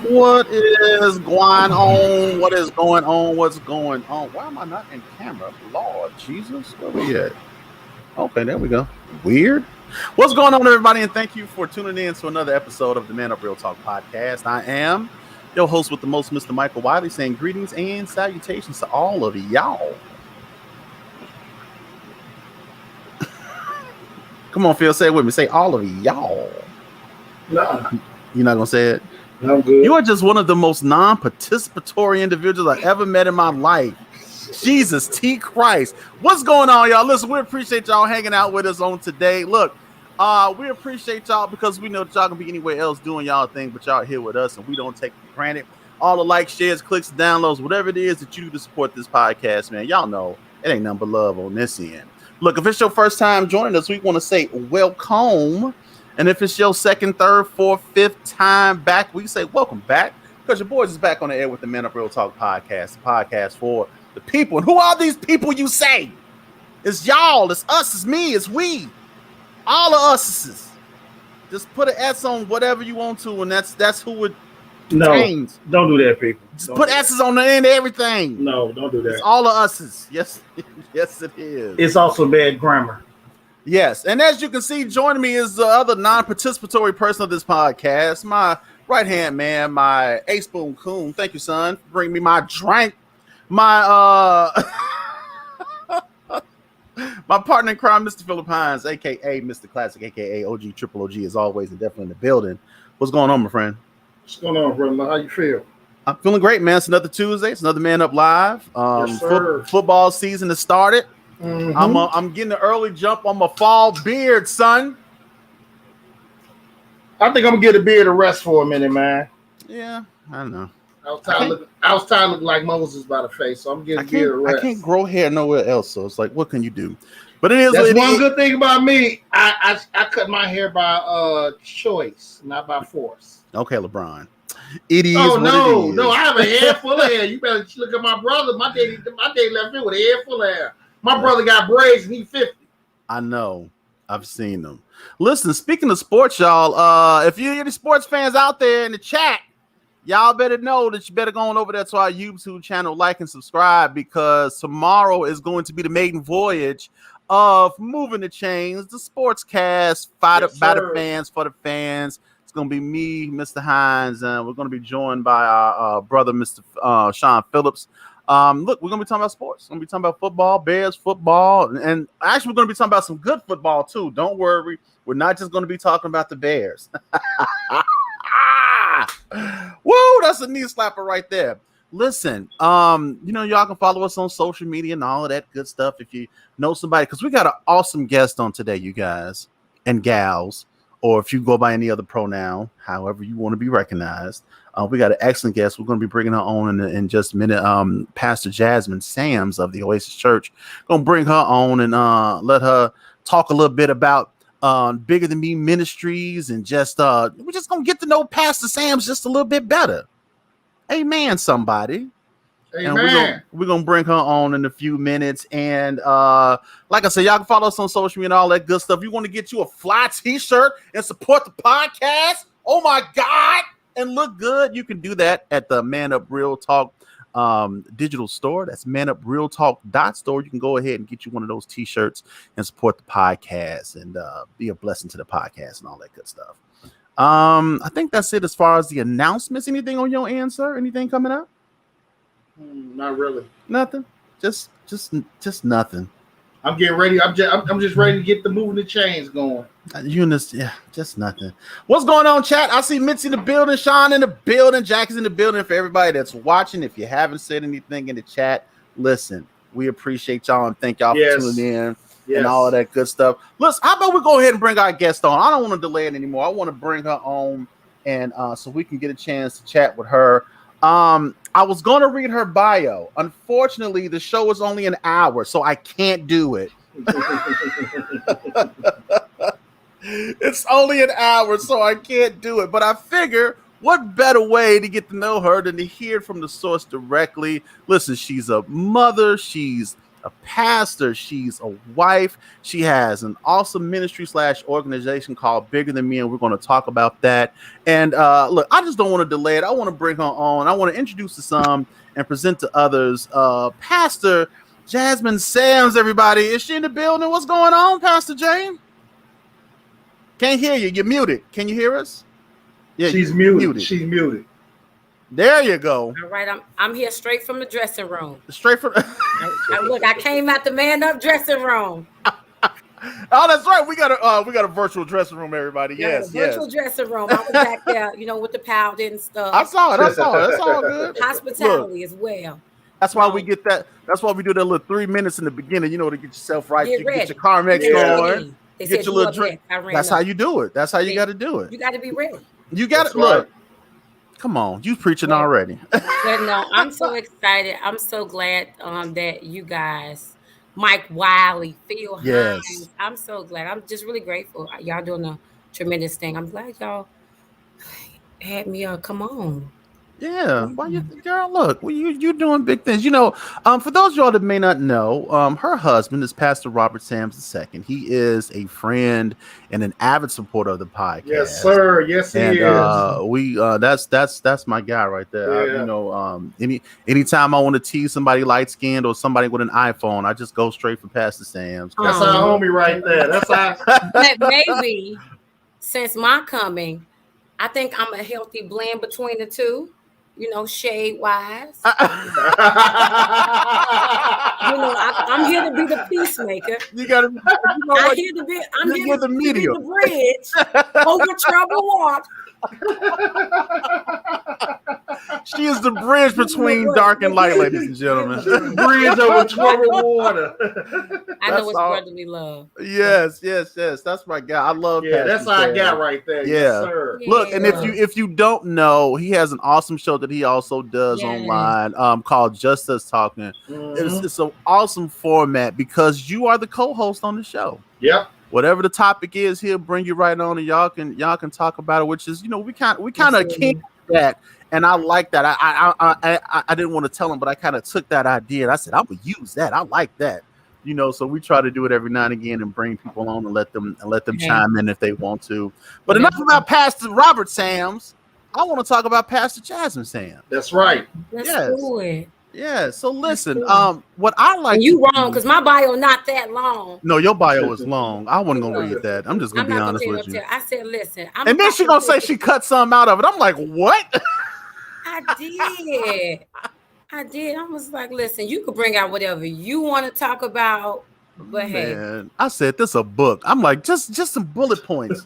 What is going on? What is going on? What's going on? Why am I not in camera? Lord Jesus, where we at? Okay, there we go. Weird. What's going on, everybody? And thank you for tuning in to another episode of the Man Up Real Talk podcast. I am your host with the most, Mr. Michael Wiley, saying greetings and salutations to all of y'all. Come on, Phil, say it with me. Say all of y'all. Nah. You're not going to say it? I'm good. You are just one of the most non-participatory individuals I ever met in my life. Jesus T. Christ. What's going on, y'all? Listen, we appreciate y'all hanging out with us on today. Look, we appreciate y'all because we know that y'all can be anywhere else doing y'all thing, but y'all here with us, and we don't take it for granted. All the likes, shares, clicks, downloads, whatever it is that you do to support this podcast, man, y'all know it ain't nothing but love on this end. Look, if it's your first time joining us, we want to say welcome. And if it's your second, third, fourth, fifth time back, we say welcome back because your boys is back on the air with the Man Up Real Talk podcast, the podcast for the people. And who are these people you say? It's y'all, it's us, it's me, it's we. All of us. Just put an S on whatever you want to, and that's who it contains. No, don't do that, people. Just don't put S's on the end of everything. No, don't do that. It's all of us's. Yes, yes, it is. It's also bad grammar. Yes, and as you can see, joining me is the other non-participatory person of this podcast, my right-hand man, my A-Spoon Coon. Thank you, son. Bring me my drink. My my partner in crime, Mr. Philip Hines, a.k.a. Mr. Classic, a.k.a. OG, Triple OG, as always, and definitely in the building. What's going on, my friend? What's going on, brother? How you feel? I'm feeling great, man. It's another Tuesday. It's another Man Up Live. Yes, sir. Football season has started. Mm-hmm. I'm getting an early jump on my fall beard, son. I think I'm gonna get a beard to rest for a minute, man. Yeah, I don't know. I was tired of looking like Moses by the face, so I'm getting a beard to rest. I can't grow hair nowhere else, so it's like, what can you do? But it is. That's one good thing about me. I cut my hair by choice, not by force. Okay, LeBron. It is. Oh no, it is. no! I have a hair full of hair. You better look at my brother. My daddy left me with a hair full of hair. My brother got braids and he's 50. I know. I've seen them. Listen, speaking of sports, y'all, if you're any sports fans out there in the chat, y'all better know that you better go on over there to our YouTube channel, like and subscribe, because tomorrow is going to be the maiden voyage of Moving the Chains, the sportscast, by the fans, for the fans. It's going to be me, Mr. Hines, and we're going to be joined by our brother, Mr. Sean Phillips. Look, we're gonna be talking about sports. We're gonna be talking about football, Bears football, and actually we're gonna be talking about some good football too. Don't worry, we're not just gonna be talking about the Bears. Woo, that's a knee slapper right there. Listen, y'all can follow us on social media and all of that good stuff if you know somebody, because we got an awesome guest on today, you guys and gals, or if you go by any other pronoun, however you want to be recognized. We got an excellent guest. We're going to be bringing her on in just a minute. Pastor Jasmine Sams of the Oasis Church. Going to bring her on and let her talk a little bit about Bigger Than Me Ministries, and just we're just going to get to know Pastor Sams just a little bit better. Amen, somebody. Amen. And we're gonna bring her on in a few minutes. And like I said, y'all can follow us on social media and all that good stuff. You want to get you a fly t-shirt and support the podcast? Oh my God, and look good, you can do that at the Man Up Real Talk digital store. That's manuprealtalk.store. You can go ahead and get you one of those t-shirts and support the podcast and be a blessing to the podcast and all that good stuff. I think that's it as far as the announcements. Anything on your end, sir? Anything coming up? Not really. Nothing. Just nothing. I'm getting ready. I'm just ready to get the Moving the Chains going. Just nothing. What's going on, chat? I see Mitzi in the building, Sean in the building, Jackie's in the building. For everybody that's watching, if you haven't said anything in the chat, listen, we appreciate y'all and thank y'all for tuning in and all of that good stuff. Listen, how about we go ahead and bring our guest on? I don't want to delay it anymore. I want to bring her on, and so we can get a chance to chat with her. I was going to read her bio. Unfortunately, the show is only an hour, so I can't do it. It's only an hour, so I can't do it. But I figure, what better way to get to know her than to hear from the source directly? Listen, she's a mother. She's a pastor. She's a wife. She has an awesome ministry / organization called Bigger Than Me, and we're going to talk about that. And look, I just don't want to delay it. I want to bring her on. I want to introduce to some and present to others. Pastor Jasmine Sams, everybody. Is she in the building? What's going on, Pastor Jane? Can't hear you. You're muted. Can you hear us? Yeah, she's muted. She's muted. There you go. All right, I'm here straight from the dressing room. Straight from. I came out the man up dressing room. Oh, that's right. We got a virtual dressing room, everybody. Yes, virtual dressing room. I was back there, with the powder and stuff. I saw it. That's all good. Hospitality as well. That's why we get that. That's why we do that little 3 minutes in the beginning, to get yourself right. Get you can get your Carmex going. They get your little drink. That's how you do it. That's how you got to do it. You got to be ready. You got to look. Come on, you preaching already. But no, I'm so excited. I'm so glad that you guys, Mike Wiley, Phil Hines. I'm so glad. I'm just really grateful. Y'all doing a tremendous thing. I'm glad y'all had me come on. Yeah, why girl? Look, you doing big things. For those of y'all that may not know, her husband is Pastor Robert Sams II. He is a friend and an avid supporter of the podcast. Yes, sir. Yes, he is. That's my guy right there. Yeah. Anytime I want to tease somebody light skinned or somebody with an iPhone, I just go straight for Pastor Sams. That's our homie right there. That's our. But maybe since my coming, I think I'm a healthy blend between the two. Shade wise. I'm here to be the peacemaker. You gotta. I'm here to be the bridge over troubled water. She is the bridge between dark and light, ladies and gentlemen. Bridge over troubled water. I know it's brotherly love. Yes. That's my guy. I love. Yeah, that's our guy right there. Yeah. Yes, sir. Look, and if you don't know, he has an awesome show that he also does online, called Just Us Talking. Mm-hmm. It's an awesome format because you are the co-host on the show. Yep. Whatever the topic is, he'll bring you right on, and y'all can talk about it. Which is, we kind of came that, and I like that. I didn't want to tell him, but I kind of took that idea and I said, I'm gonna use that. I like that. So we try to do it every now and again and bring people on and let them chime in if they want to. But enough about Pastor Robert Sams. I want to talk about Pastor Jasmine Sams. That's right. Let's do it. Yeah. So listen, what I like. And you wrong because my bio not that long. No, your bio is long. I wasn't gonna read that. I'm just gonna be honest with you. I said, listen. And then she gonna say she cut some out of it. I'm like, what? I did. I was like, listen, you could bring out whatever you want to talk about. But hey, I said this a book. I'm like, just some bullet points.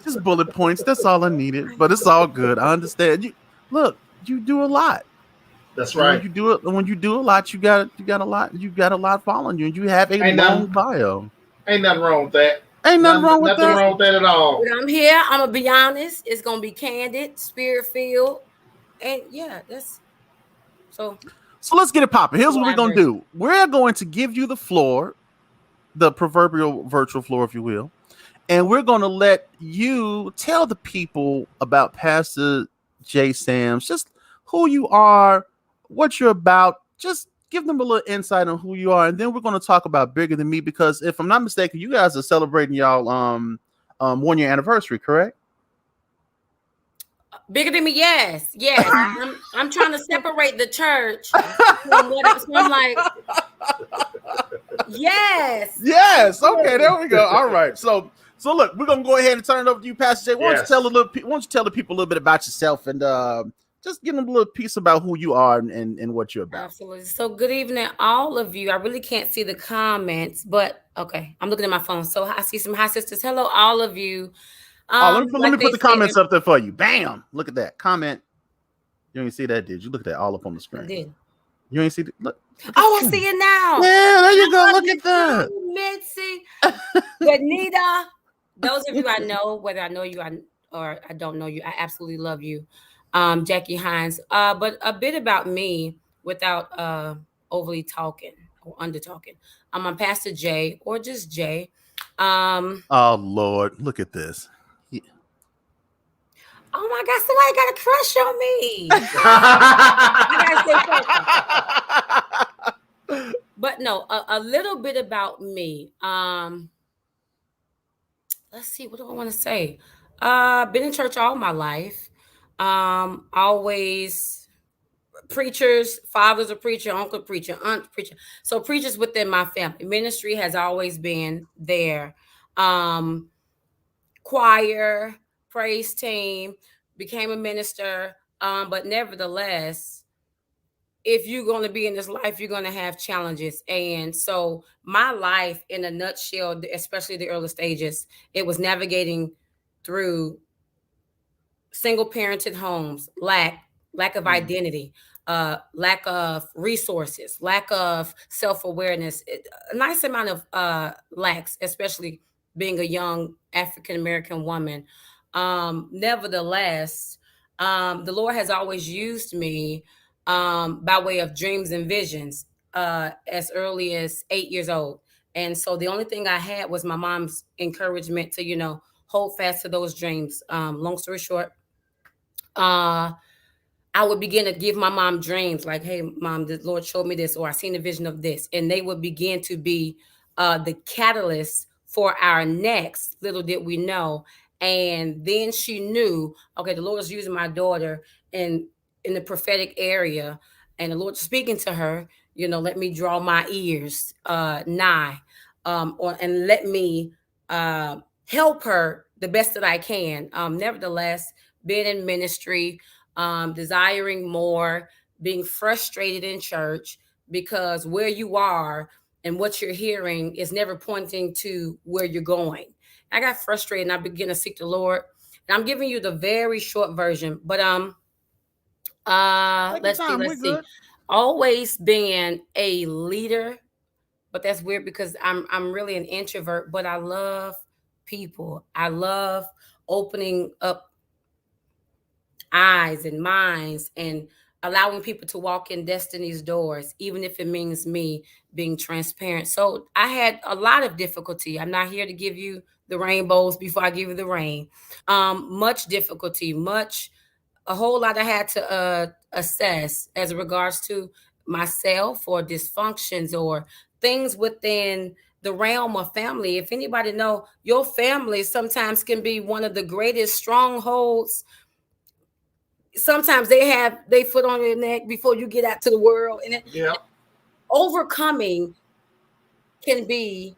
Just bullet points. That's all I needed. But it's all good. I understand. You do a lot. That's right. When you do a lot, you got a lot following you, and you have a long bio. Ain't nothing wrong with that. Nothing wrong with that at all. But I'm here. I'm gonna be honest. It's gonna be candid, spirit filled, and that's so. So let's get it popping. Here's what we're gonna do. We're going to give you the floor, the proverbial virtual floor, if you will, and we're gonna let you tell the people about Pastor J. Sams, just who you are, what you're about. Just give them a little insight on who you are, and then we're going to talk about Bigger Than Me, because if I'm not mistaken, you guys are celebrating y'all 1 year anniversary, correct? Bigger Than Me, yes. I'm trying to separate the church from what else. I'm like, yes. Okay, there we go. All right, so look, we're gonna go ahead and turn it over to you, Pastor Jay. Why don't you tell the people a little bit about yourself and just give them a little piece about who you are and what you're about. Absolutely. So good evening, all of you. I really can't see the comments, but okay, I'm looking at my phone. So I see some hi sisters. Hello, all of you. Let me put the comments up there for you. Bam! Look at that comment. You didn't see that, did you? Look at that all up on the screen. I did. You ain't see it? Look. Oh, I see it now. Yeah, there you go. Look at that. Mitzi, Benita. Those of you I know, whether I know you or I don't know you, I absolutely love you. Jackie Hines. But a bit about me without overly talking or under talking. I'm Pastor Jay, or just Jay. Oh Lord, look at this. Oh my God, somebody got a crush on me. I gotta say But no, a little bit about me. Let's see, what do I want to say? Been in church all my life. Always preachers, father's a preacher, uncle preacher, aunt preacher. So preachers within my family. Ministry has always been there. Um, Choir, praise team, became a minister. But nevertheless, if you're going to be in this life, you're going to have challenges. And so my life in a nutshell, especially the early stages, it was navigating through single parented homes, lack of identity, lack of resources, lack of self-awareness, a nice amount of lacks, especially being a young African American woman. Nevertheless, the Lord has always used me by way of dreams and visions as early as 8 years old. And so the only thing I had was my mom's encouragement to, hold fast to those dreams. Long story short, uh, I would begin to give my mom dreams like, hey, mom, the Lord showed me this, or I seen a vision of this. And they would begin to be the catalyst for our next, little did we know. And then she knew, okay, the Lord is using my daughter in the prophetic area, and the Lord speaking to her, let me draw my ears nigh, and let me help her the best that I can. Nevertheless, being in ministry, desiring more, being frustrated in church because where you are and what you're hearing is never pointing to where you're going. I got frustrated and I began to seek the Lord. And I'm giving you the very short version, but let's see. Always being a leader, but that's weird because I'm really an introvert, but I love people. I love opening up eyes and minds and allowing people to walk in destiny's doors, even if it means me being transparent. So I had a lot of difficulty. I'm not here to give you the rainbows before I give you the rain. Much difficulty, a whole lot I had to assess as regards to myself, or dysfunctions, or things within the realm of family. If anybody know, your family sometimes can be one of the greatest strongholds. Sometimes they have their foot on your neck before you get out to the world, and overcoming can be,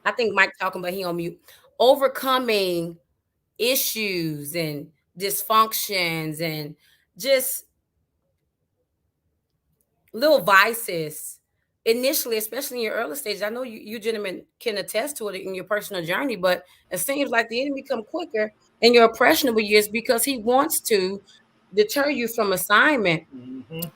I think Mike talking, but he on mute. Overcoming issues and dysfunctions and just little vices initially, especially in your early stages. I know you gentlemen can attest to it in your personal journey, but it seems like the enemy come quicker in your impressionable years because he wants to deter you from assignment.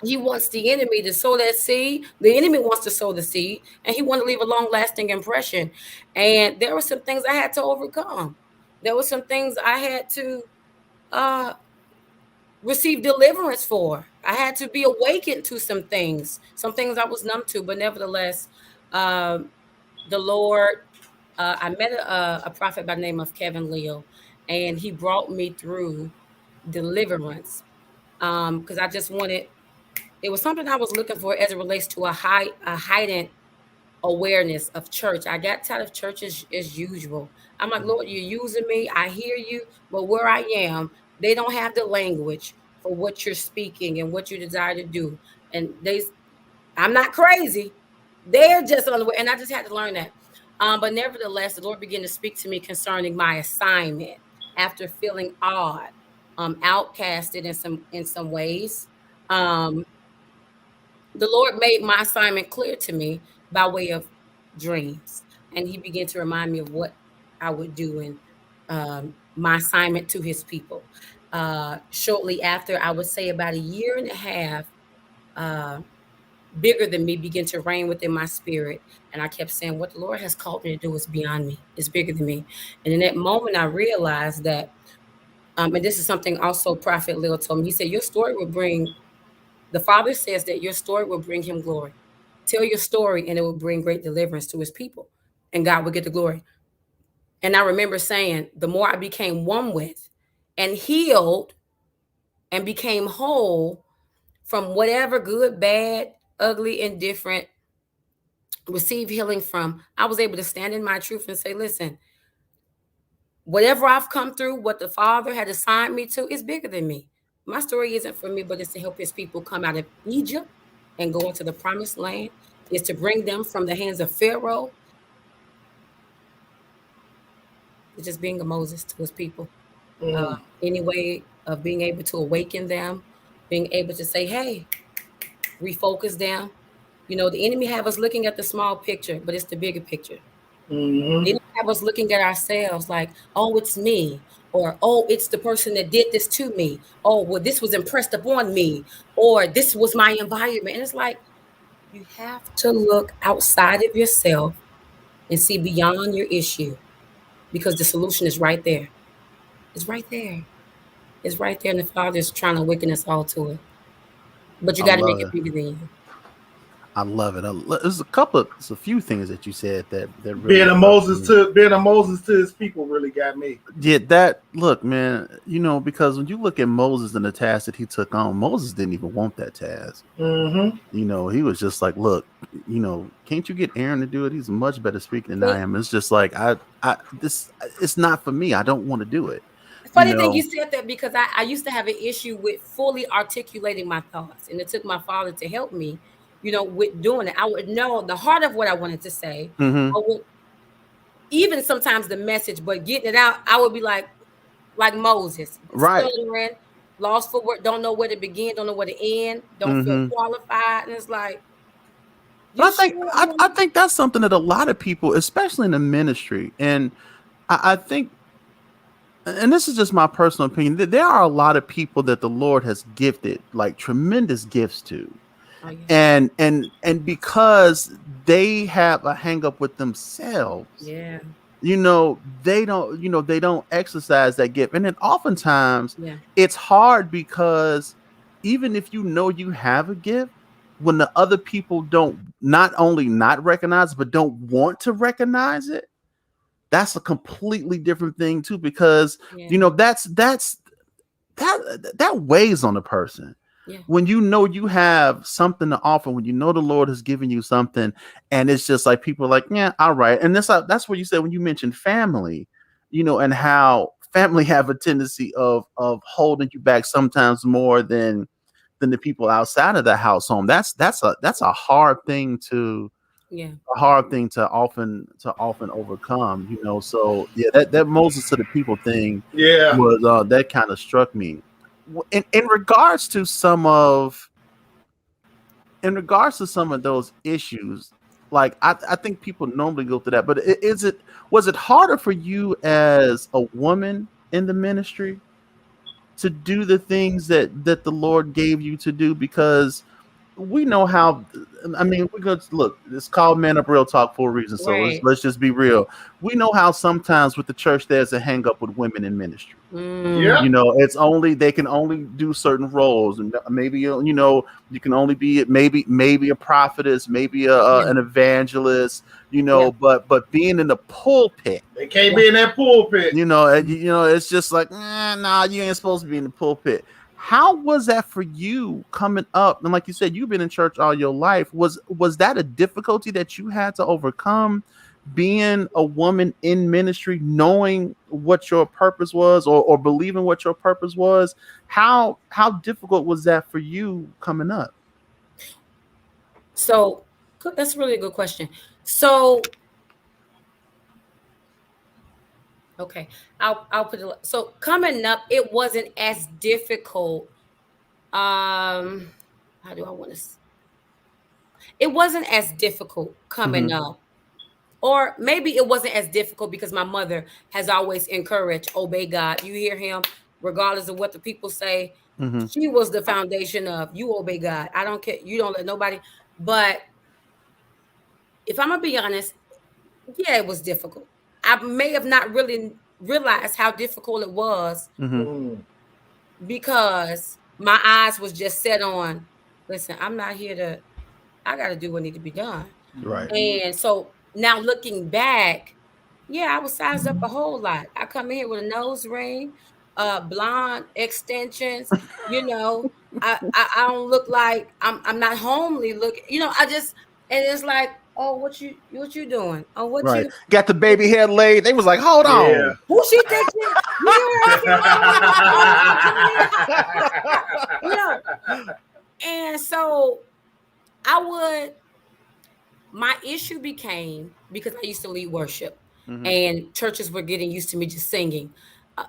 He wants the enemy to sow that seed. The enemy wants to sow the seed, and he wants to leave a long-lasting impression. And there were some things I had to overcome. There were some things I had to receive deliverance for. I had to be awakened to some things I was numb to, but nevertheless, the Lord, I met a prophet by the name of Kevin Leo, and he brought me through deliverance. Because I just wanted, it was something I was looking for as it relates to a heightened awareness of church. I got tired of church as usual. I'm like, Lord, you're using me. I hear you, but where I am, they don't have the language for what you're speaking and what you desire to do. And I'm not crazy. They're just on the way. And I just had to learn that. But nevertheless, the Lord began to speak to me concerning my assignment after feeling odd, outcasted in some ways. The Lord made my assignment clear to me by way of dreams. And he began to remind me of what I would do in my assignment to his people. Shortly after, I would say about a year and a half, bigger than me began to reign within my spirit. And I kept saying, what the Lord has called me to do is beyond me. It's bigger than me. And in that moment, I realized that, and this is something also Prophet Lil told me. He said, your story will bring, the Father says that your story will bring him glory. Tell your story and it will bring great deliverance to his people. And God will get the glory. And I remember saying, the more I became one with and healed and became whole from whatever good, bad, ugly, indifferent, receive healing from, I was able to stand in my truth and say, listen, whatever I've come through, what the Father had assigned me to is bigger than me. My story isn't for me, but it's to help his people come out of Egypt and go into the promised land. It's to bring them from the hands of Pharaoh. It's just being a Moses to his people. Any way of being able to awaken them, being able to say, hey, refocus them. You know, the enemy have us looking at the small picture, but it's the bigger picture. Mm-hmm. They have us looking at ourselves like, oh, it's me, or oh, it's the person that did this to me. Oh, well, this was impressed upon me, or this was my environment. And it's like, you have to look outside of yourself and see beyond your issue, because the solution is right there. It's right there. It's right there, and the Father is trying to awaken us all to it. But you got to make it bigger than you. I love it. There's a few things that you said that really being a Moses to his people really got me. Yeah, look, man, you know, because when you look at Moses and the task that he took on, Moses didn't even want that task. Mm-hmm. You know, he was just like, look, you know, can't you get Aaron to do it? He's much better speaker than I am. It's just like, it's not for me. I don't want to do it. Funny thing you said that, because I used to have an issue with fully articulating my thoughts, and it took my father to help me, you know, with doing it. I would know the heart of what I wanted to say. Mm-hmm. I would, even sometimes the message, but getting it out, I would be like Moses, right? Stuttering, lost for word, don't know where to begin, don't know where to end, don't feel qualified, and it's like. But I think that's something that a lot of people, especially in the ministry, and I think. And this is just my personal opinion, that there are a lot of people that the Lord has gifted like tremendous gifts to. Oh, yeah. And because they have a hang up with themselves, yeah, you know, they don't exercise that gift. And then oftentimes it's hard, because even if you know you have a gift, when the other people don't not only not recognize, but don't want to recognize it, that's a completely different thing too, because you know that weighs on a person. Yeah. When you know you have something to offer, when you know the Lord has given you something, and it's just like people are like, yeah, all right. And that's what you said when you mentioned family, you know, and how family have a tendency of holding you back sometimes more than the people outside of the house home. That's a hard thing to. Yeah, a hard thing to often overcome, you know. So yeah, that Moses to the people thing, was that kind of struck me. In regards to some of those issues, like I think people normally go through that, but was it harder for you as a woman in the ministry to do the things that the Lord gave you to do? Because we know how, I mean, we're going to look, it's called Man Up Real Talk for a reason. So let's just be real. We know how sometimes with the church, there's a hang up with women in ministry. You know, they can only do certain roles, and maybe, you know, you can only be maybe a prophetess, maybe an evangelist, you know, but being in the pulpit, they can't be in that pulpit. You know, it's just like, nah, you ain't supposed to be in the pulpit. How was that for you coming up? And like you said, you've been in church all your life. Was that a difficulty that you had to overcome, being a woman in ministry, knowing what your purpose was, or believing what your purpose was? How difficult was that for you coming up? So that's really a good question. So okay, I'll put it. So coming up, it wasn't as difficult. How do I want to? It wasn't as difficult coming up, or maybe it wasn't as difficult because my mother has always encouraged, obey God. You hear him, regardless of what the people say. She was the foundation of, you obey God. I don't care. You don't let nobody. But if I'm gonna be honest, yeah, it was difficult. I may have not really realized how difficult it was because my eyes was just set on, listen, I'm not here to, I got to do what need to be done. Right. And so now looking back, yeah, I was sized up a whole lot. I come in here with a nose ring, blonde extensions, you know, I don't look like I'm not homely looking. You know, I just, and it's like, oh, what you doing? Oh, what Right. you Got the baby hair laid. They was like, hold on. who she think you hear her saying you know. And so my issue became, because I used to lead worship, and churches were getting used to me just singing,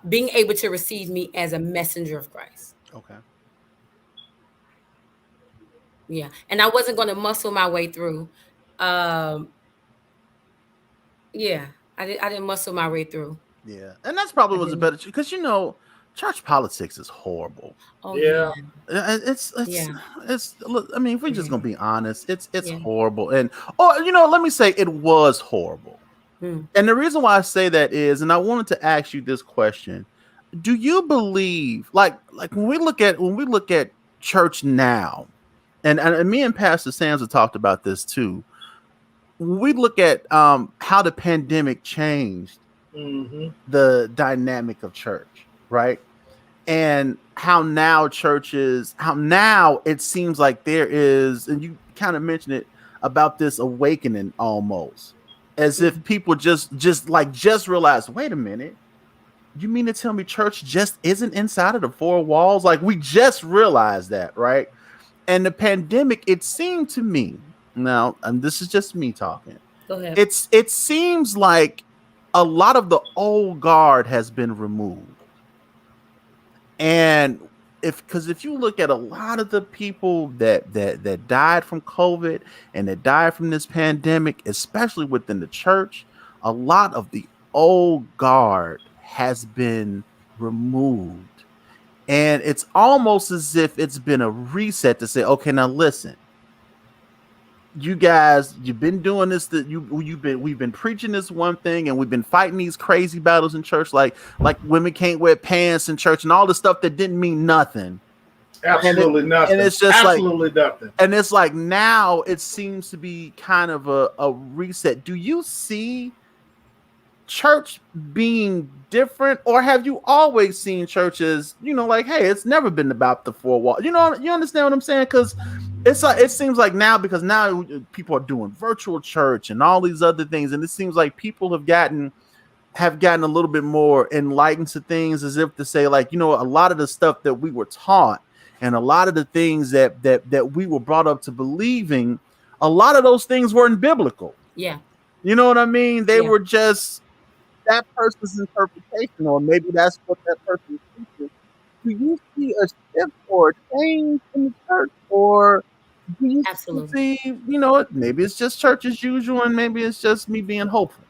being able to receive me as a messenger of Christ. Okay. Yeah. And I wasn't going to muscle my way through. Yeah. I didn't muscle my way through. Yeah. And that's probably was a better, because church politics is horrible. Oh yeah. It's look, I mean, if we're just gonna be honest, it's Yeah. horrible. And let me say it was horrible. And the reason why I say that is, and I wanted to ask you this question: do you believe, like when we look at church now, and me and Pastor Sams have talked about this too. When we look at how the pandemic changed the dynamic of church, right? And how now it seems like there is, and you kind of mentioned it, about this awakening almost, as if people just realized, wait a minute, you mean to tell me church just isn't inside of the four walls? Like, we just realized that, right? And the pandemic, it seemed to me, now, and this is just me talking, Go ahead. it seems like a lot of the old guard has been removed. And if you look at a lot of the people that died from COVID and that died from this pandemic, especially within the church, a lot of the old guard has been removed. And it's almost as if it's been a reset to say, okay, now listen, you guys, you've been doing this, we've been preaching this one thing, and we've been fighting these crazy battles in church, like women can't wear pants in church and all the stuff that didn't mean nothing. Absolutely nothing. And it's just absolutely nothing. And it's like now it seems to be kind of a reset. Do you see church being different, or have you always seen churches, like, hey, it's never been about the four walls? You understand what I'm saying? Because it's like, it seems like now, because now people are doing virtual church and all these other things, and it seems like people have gotten a little bit more enlightened to things, as if to say, like, a lot of the stuff that we were taught and a lot of the things that we were brought up to believing, a lot of those things weren't biblical. Yeah. You know what I mean? They were just that person's interpretation, or maybe that's what that person is teaching. Do you see a shift or a change in the church, or do you see, maybe it's just church as usual, and maybe it's just me being hopeful?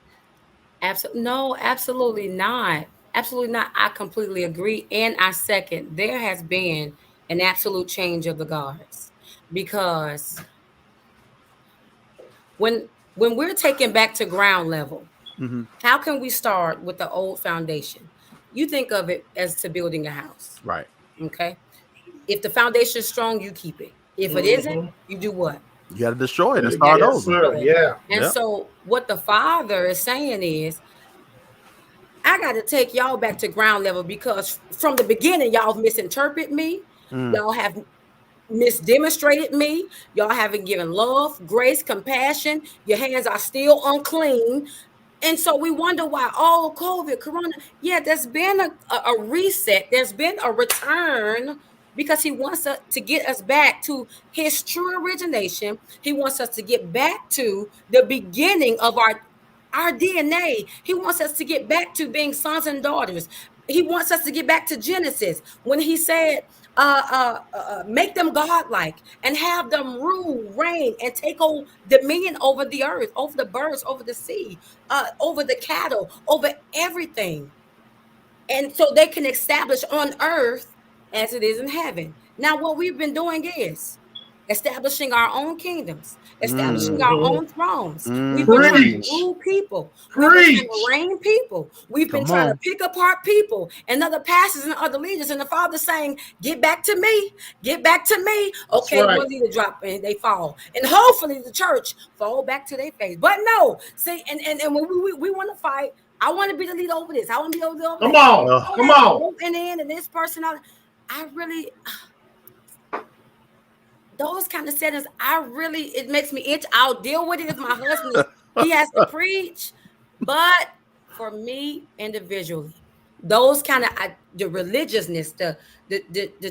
No, absolutely not. Absolutely not. I completely agree, and I second. There has been an absolute change of the guards, because when we're taken back to ground level, how can we start with the old foundation? You think of it as to building a house. Right. Okay. If the foundation is strong, you keep it. If it isn't, you do what? You got to destroy it and start over. Yeah. And so what the Father is saying is, I got to take y'all back to ground level, because from the beginning, y'all have misinterpreted me. Y'all have misdemonstrated me. Y'all haven't given love, grace, compassion. Your hands are still unclean. And so we wonder why, COVID, Corona. Yeah, there's been a reset. There's been a return, because he wants us to get us back to his true origination. He wants us to get back to the beginning of our DNA. He wants us to get back to being sons and daughters. He wants us to get back to Genesis, when he said, make them godlike and have them rule, reign, and take dominion over the earth, over the birds, over the sea, over the cattle, over everything. And so they can establish on earth as it is in heaven. Now, what we've been doing is establishing our own kingdoms, establishing our own thrones. We've been trying to rule people. We've been trying to reign people. We've been trying to pick apart people and other pastors and other leaders. And the Father's saying, get back to me. Get back to me. Okay, one leader drop and they fall. And hopefully the church fall back to their face. But no, see, and when we want to fight, I want to be the leader over this. I want to be over this. Come on. And this person, I really... those kind of settings, it makes me itch. I'll deal with it if my husband he has to preach, but for me individually, those kind of the religiousness, the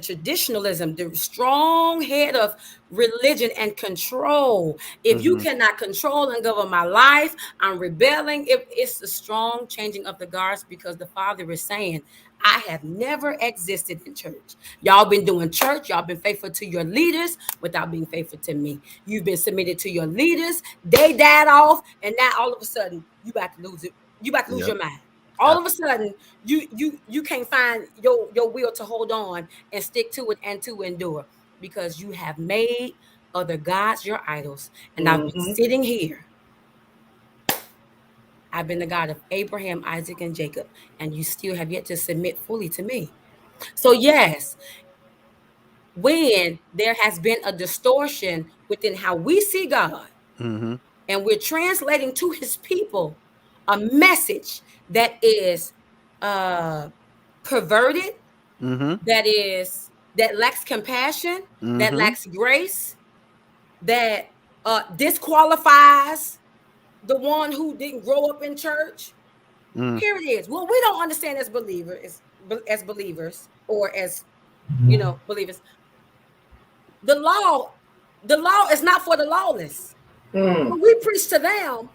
traditionalism, the strong head of religion and control. If you cannot control and govern my life, I'm rebelling. It's the strong changing of the guards, because the Father is saying, I have never existed in church. Y'all been doing church. Y'all been faithful to your leaders without being faithful to me. You've been submitted to your leaders. They died off, and now all of a sudden you about to lose it. You about to lose your mind. All of a sudden, you can't find your will to hold on and stick to it and to endure, because you have made other gods your idols. And I've been sitting here. I've been the God of Abraham, Isaac, and Jacob, and you still have yet to submit fully to me. So yes, when there has been a distortion within how we see God, and we're translating to his people a message that is perverted, that lacks compassion, that lacks grace, that disqualifies the one who didn't grow up in church. Here it is. Well, we don't understand as believers, or as believers. The law is not for the lawless. When we preach to them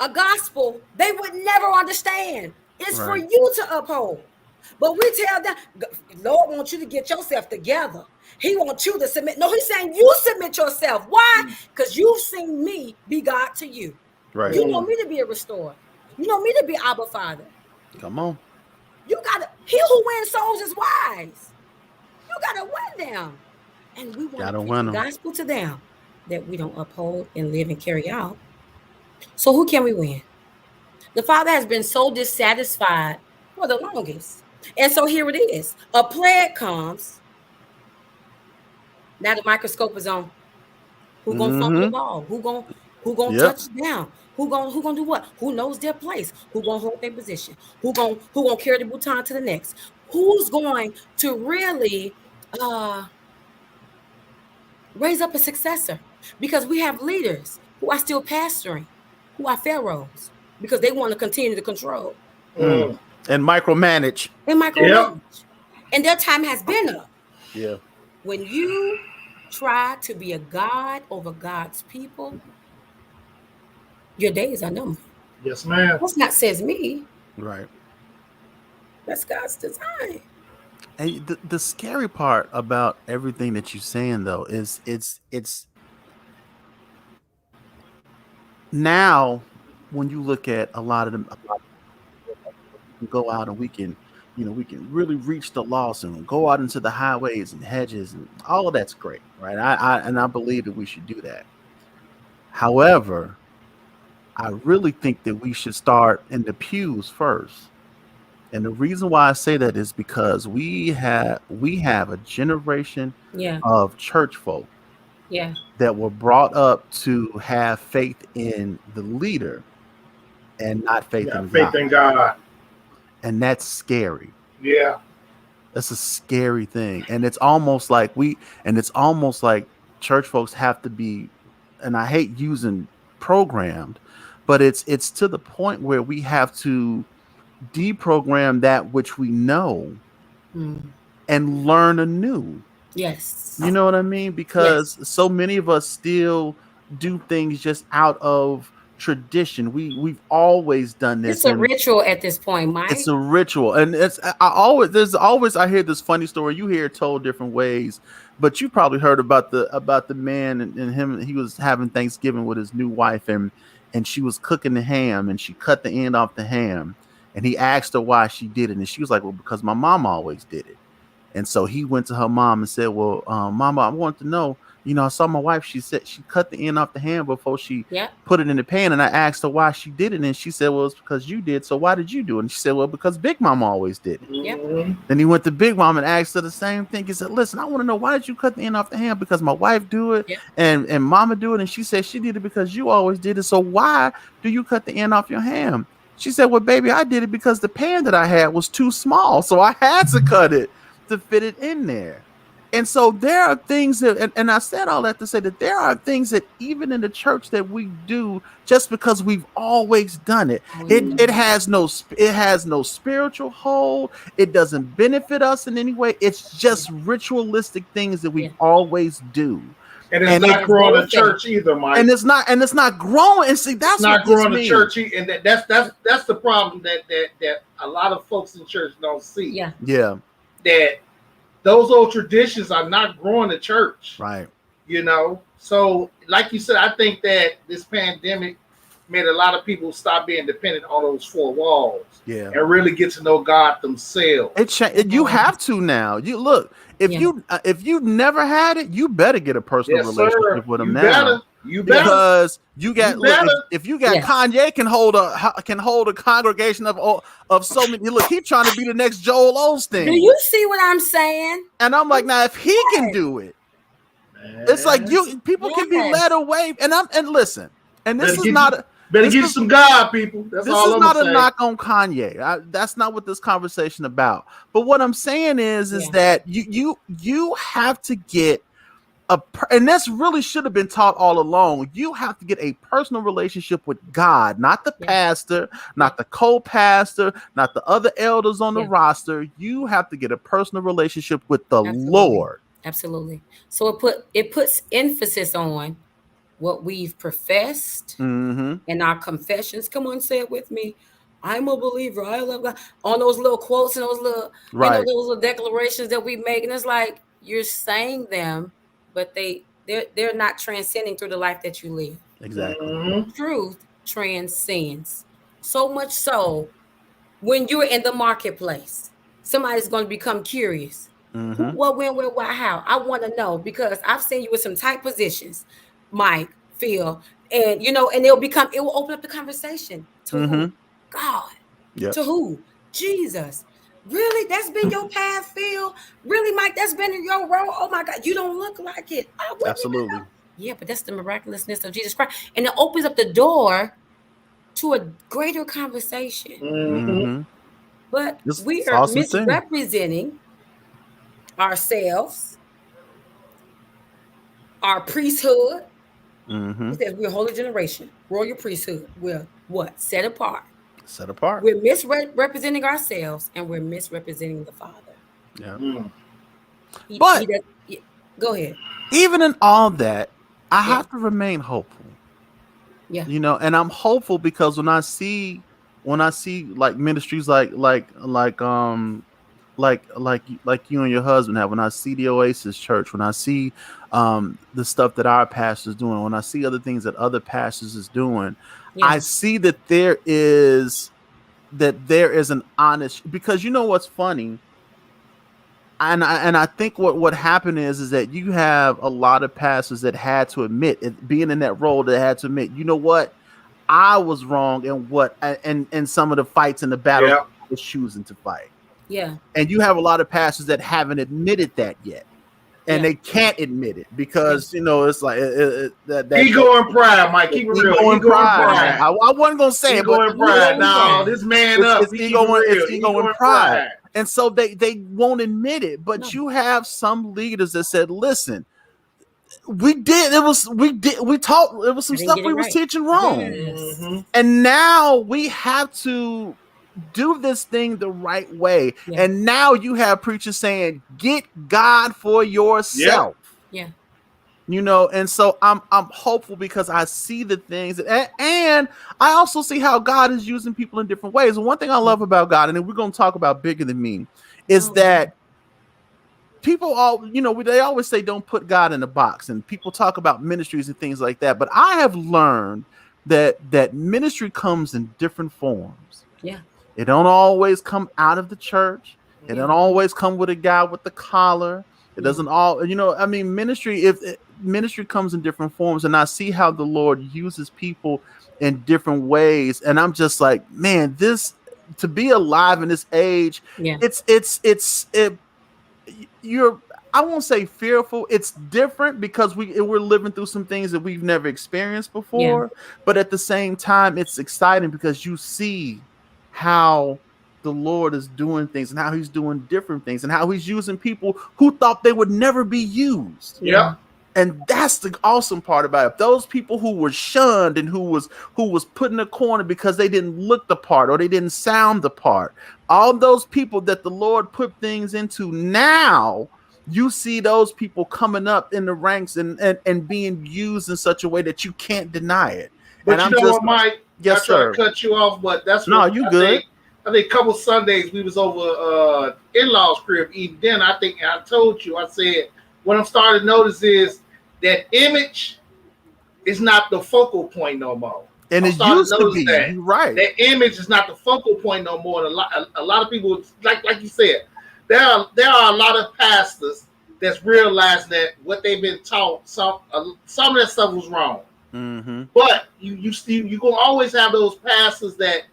a gospel they would never understand. It's for you to uphold. But we tell them, Lord wants you to get yourself together. He wants you to submit. No, he's saying you submit yourself. Why? Because you've seen me be God to you. Right. You want me to be a restorer. You want me to be Abba Father. Come on. You gotta. He who wins souls is wise. You gotta win them, and we want to preach the gospel to them that we don't uphold and live and carry out. So who can we win? The Father has been so dissatisfied for the longest. And so here it is. A plague comes. Now the microscope is on. Who gonna fumble the ball? Who gonna touch down? Who gonna do what? Who knows their place? Who gonna hold their position? Who gonna carry the baton to the next? Who's going to really raise up a successor? Because we have leaders who are still pastoring, who are pharaohs, because they want to continue to control. And micromanage. And their time has been up. Yeah. When you try to be a God over God's people, your days are numbered. Yes, ma'am. That's not says me. Right. That's God's design. And the scary part about everything that you're saying, though, is it's now when you look at a lot of them, we go out and we can really reach the lost and go out into the highways and hedges, and all of that's great, right? I believe that we should do that. However, I really think that we should start in the pews first. And the reason why I say that is because we have a generation of church folk that were brought up to have faith in the leader and not faith in God. And that's scary. Yeah. That's a scary thing. And it's almost like church folks have to be, and I hate using programmed, but it's to the point where we have to deprogram that which we know and learn anew. Yes. You know what I mean? Because so many of us still do things just out of tradition. We've always done this. It's a ritual at this point, Mike. It's a ritual. And I hear this funny story. You hear it told different ways, but you probably heard about the man and him. He was having Thanksgiving with his new wife, and she was cooking the ham, and she cut the end off the ham. And he asked her why she did it. And she was like, well, because my mom always did it. And so he went to her mom and said, well, Mama, I want to know, I saw my wife. She said she cut the end off the ham before she put it in the pan. And I asked her why she did it. And she said, well, it's because you did. So why did you do it? And she said, well, because Big Mama always did it. Yep. Then he went to Big Mama and asked her the same thing. He said, listen, I want to know, why did you cut the end off the ham? Because my wife do it and Mama do it. And she said she did it because you always did it. So why do you cut the end off your ham? She said, well, baby, I did it because the pan that I had was too small. So I had to cut it to fit it in there. And so there are things that, and I said all that to say that there are things that even in the church that we do just because we've always done it. It has no spiritual hold. It doesn't benefit us in any way. It's just ritualistic things that we always do. And it's not growing the church either, Mike. And it's not growing. And see, that's not growing the church, and that's the problem that a lot of folks in church don't see. Yeah. That those old traditions are not growing the church. Right. You know, so like you said, I think that this pandemic made a lot of people stop being dependent on those four walls. Yeah. And really get to know God themselves. You have to now. You look, if you never had it, you better get a personal relationship with him now. You better. Because you got if you got Kanye can hold a congregation of so many. Look, he's trying to be the next Joel Osteen. Do you see what I'm saying? And I'm like, now if he can do it, it's like people can be led away. And listen, and this is not. Better get some God, people. That's all I'm saying. This is not a knock on Kanye. That's not what this conversation about. But what I'm saying is that you have to get and this really should have been taught all along. You have to get a personal relationship with God, not the pastor, not the co-pastor, not the other elders on the roster. You have to get a personal relationship with the Lord. Absolutely. So it puts emphasis on what we've professed in our confessions. Come on, say it with me. I'm a believer. I love God. On those little quotes and those little, those little declarations that we make, and it's like you're saying them, but they're not transcending through the life that you live. Exactly. Truth transcends so much so when you're in the marketplace, somebody's going to become curious. What, when, where, why, how? I want to know because I've seen you with some tight positions. Mike, Phil, and it will open up the conversation to who? God. To who? Jesus. Really? That's been your path, Phil? Really, Mike? That's been your role? Oh my God, you don't look like it. Absolutely. Yeah, but that's the miraculousness of Jesus Christ. And it opens up the door to a greater conversation. But we are misrepresenting ourselves, our priesthood. It says we're a holy generation, royal priesthood. We're what? Set apart. We're misrepresenting ourselves and we're misrepresenting the Father. Yeah. But go ahead. Even in all that, I have to remain hopeful. Yeah. And I'm hopeful because when I see like ministries like you and your husband have, when I see the Oasis Church, when I see the stuff that our pastor's doing, when I see other things that other pastors is doing, I see that there is an honest, because you know what's funny, and I think what happened is that you have a lot of pastors that had to admit it, being in that role, that had to admit, you know what, I was wrong and some of the fights in the battle I was choosing to fight. Yeah. And you have a lot of pastors that haven't admitted that yet. And they can't admit it because, it's like that ego and pride, Mike. Keep it real. Ego and pride. I wasn't going to say ego and pride. No, this man up. It's ego and pride. And so they won't admit it. But you have some leaders that said, listen, we taught, it was some stuff we was teaching wrong. And now we have to do this thing the right way. And now you have preachers saying, get God for yourself. And so I'm hopeful because I see the things and I also see how God is using people in different ways. And one thing I love about God, and then we're going to talk about bigger than me, is that people they always say don't put God in a box, and people talk about ministries and things like that. But I have learned that ministry comes in different forms. It don't always come out of the church. It don't always come with a guy with the collar. It doesn't ministry comes in different forms, and I see how the Lord uses people in different ways. And I'm just like, man, to be alive in this age, I won't say fearful. It's different because we're living through some things that we've never experienced before. But at the same time, it's exciting because you see how the Lord is doing things and how he's doing different things and how he's using people who thought they would never be used. Yeah. And that's the awesome part about it. Those people who were shunned and who was put in a corner because they didn't look the part or they didn't sound the part. All those people that the Lord put things into, now you see those people coming up in the ranks and being used in such a way that you can't deny it. But and you know what, Mike? Yes, sir. To cut you off, but that's no, what you good. I think a couple Sundays we was over in-laws' crib eating dinner. I think I told you, I said, what I'm starting to notice is that image is not the focal point no more. And it used to be. That. You're right. That image is not the focal point no more. And a lot of people, like you said, there are a lot of pastors that's realizing that what they've been taught, some of that stuff was wrong. Mm-hmm. But you're gonna always have those pastors that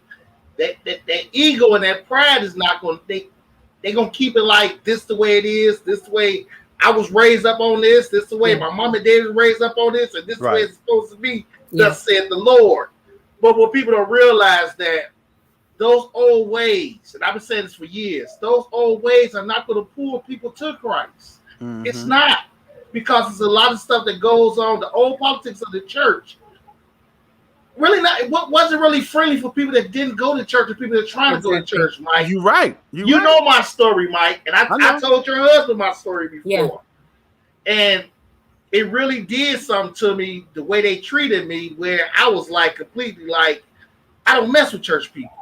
ego and that pride is not going. They're gonna keep it like this the way it is. This the way I was raised up on this. This the way my mom and dad was raised up on this, and this is the way it's supposed to be. Thus said the Lord. But what people don't realize that those old ways, and I've been saying this for years, those old ways are not going to pull people to Christ. Mm-hmm. It's not, because there's a lot of stuff that goes on. The old politics of the church really wasn't really friendly for people that didn't go to church and people that are trying to go to church, Mike. You're right. You know my story, Mike, and I told your husband my story before. And it really did something to me, the way they treated me, where I was like completely like, I don't mess with church people.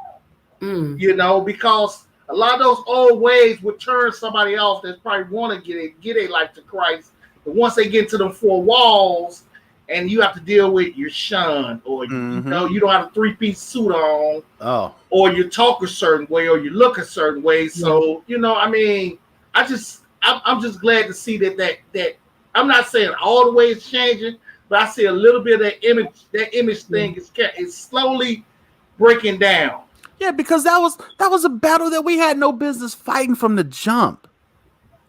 You know, because a lot of those old ways would turn somebody off that probably want to get a life to Christ. But once they get into them four walls and you have to deal with your shunned, or you know, you don't have a 3-piece suit on, or you talk a certain way, or you look a certain way. So, you know, I mean, I'm just glad to see that I'm not saying all the way it's changing, but I see a little bit of that image thing is slowly breaking down. Yeah, because that was a battle that we had no business fighting from the jump.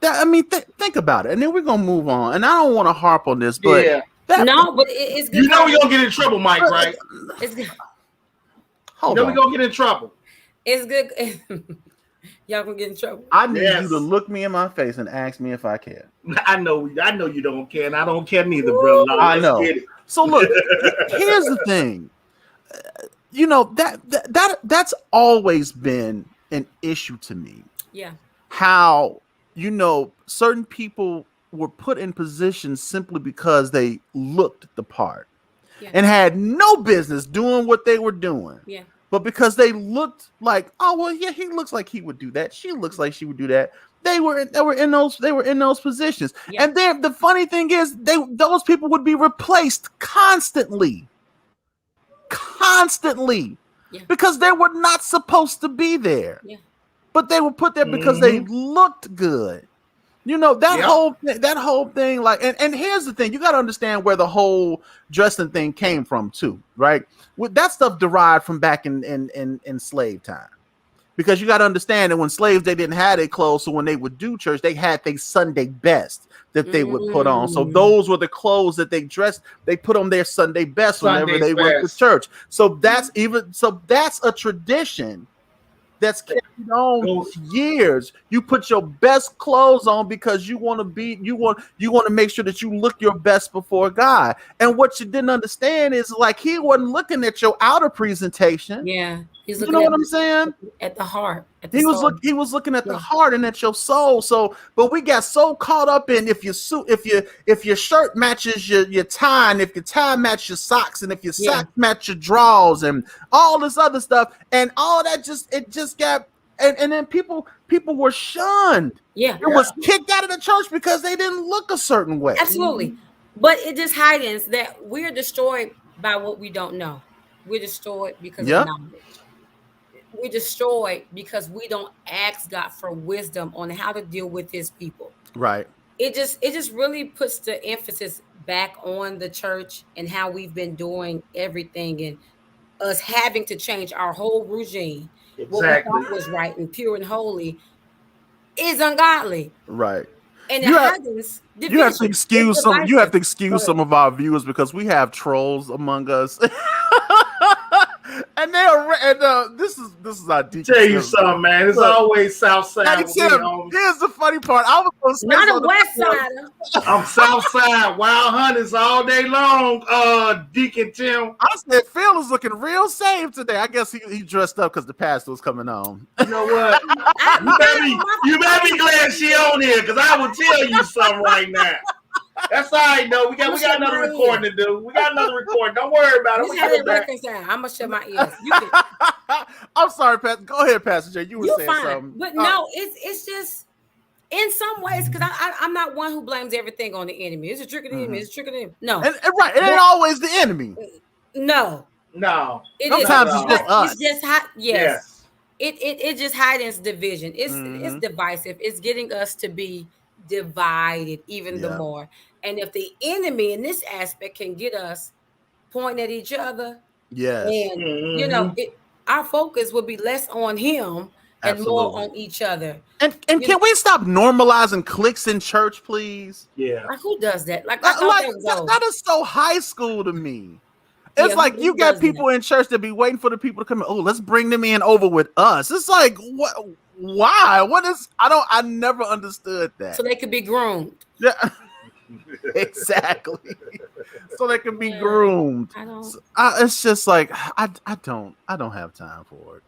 Think about it, and then we're gonna move on. And I don't want to harp on this, but it's good. You know we're gonna get in trouble, Mike, right? It's good. We're gonna get in trouble. It's good. Y'all gonna get in trouble. I need you to look me in my face and ask me if I care. I know you don't care, and I don't care neither, bro. I know. So look, here's the thing. You know, that's always been an issue to me. Yeah. How, you know, certain people were put in positions simply because they looked the part and had no business doing what they were doing. Yeah. But because they looked like, oh well, yeah, he looks like he would do that. She looks like she would do that. They were in those positions. Yeah. And then the funny thing is, those people would be replaced constantly. Because they were not supposed to be there. Yeah. But they were put there because they looked good. You know, that whole thing, like, and here's the thing, you got to understand where the whole dressing thing came from too, right? That stuff derived from back in slave time. Because you got to understand that when slaves, they didn't have their clothes, so when they would do church, they had their Sunday best that they would put on. So those were the clothes that they dressed. They put on their Sunday best whenever they went to church. So that's a tradition that's carried on years. You put your best clothes on because you want to make sure that you look your best before God. And what you didn't understand is, like, he wasn't looking at your outer presentation. Yeah. You know what I'm saying? At the heart. He was looking at the heart and at your soul. So, but we got so caught up in if your shirt matches your tie, and if your tie matches your socks, and if your socks match your drawers, and all this other stuff, and all that just got and then people were shunned. Yeah, it was kicked out of the church because they didn't look a certain way. Absolutely, but it just heightens that we're destroyed by what we don't know. We're destroyed because of knowledge. We're destroyed because we don't ask God for wisdom on how to deal with his people. Right. It just really puts the emphasis back on the church and how we've been doing everything, and us having to change our whole regime. Exactly. What we thought was right and pure and holy is ungodly. Right. And you have to excuse some. You have to excuse some of our viewers because we have trolls among us. And this is our deacon. Tell you something, man. It's always South Side. Hey, Tim, here's the funny part. I was going to say not a West Sider. I'm South Side, Wild Hunters all day long. Deacon Tim. I said Phil is looking real saved today. I guess he dressed up because the pastor was coming on. You know what? you better be glad she on here, because I will tell you something right now. That's all right, though. We got another recording to do. We got another recording. Don't worry about it. I'm gonna shut my ears. I'm sorry, Pastor. Go ahead, Pastor Jay. You were saying fine. something. But no, it's just in some ways, because I'm not one who blames everything on the enemy. It's a trick of the enemy. It's a trick of the enemy. No, and right. It ain't always the enemy. No. Sometimes it's just us. It's just hot. Yes. It just heightens division. It's divisive. It's getting us to be divided even the more. And if the enemy in this aspect can get us pointing at each other, and our focus will be less on him and more on each other. And can we stop normalizing cliques in church, please? Yeah. Like, who does that? That is so high school to me. It's like you got people in church that be waiting for the people to come in. Oh, let's bring them in over with us. It's like, what? Why? What is? I never understood that. So they could be groomed. Yeah. Exactly. So they can be groomed. It's just like I don't have time for it.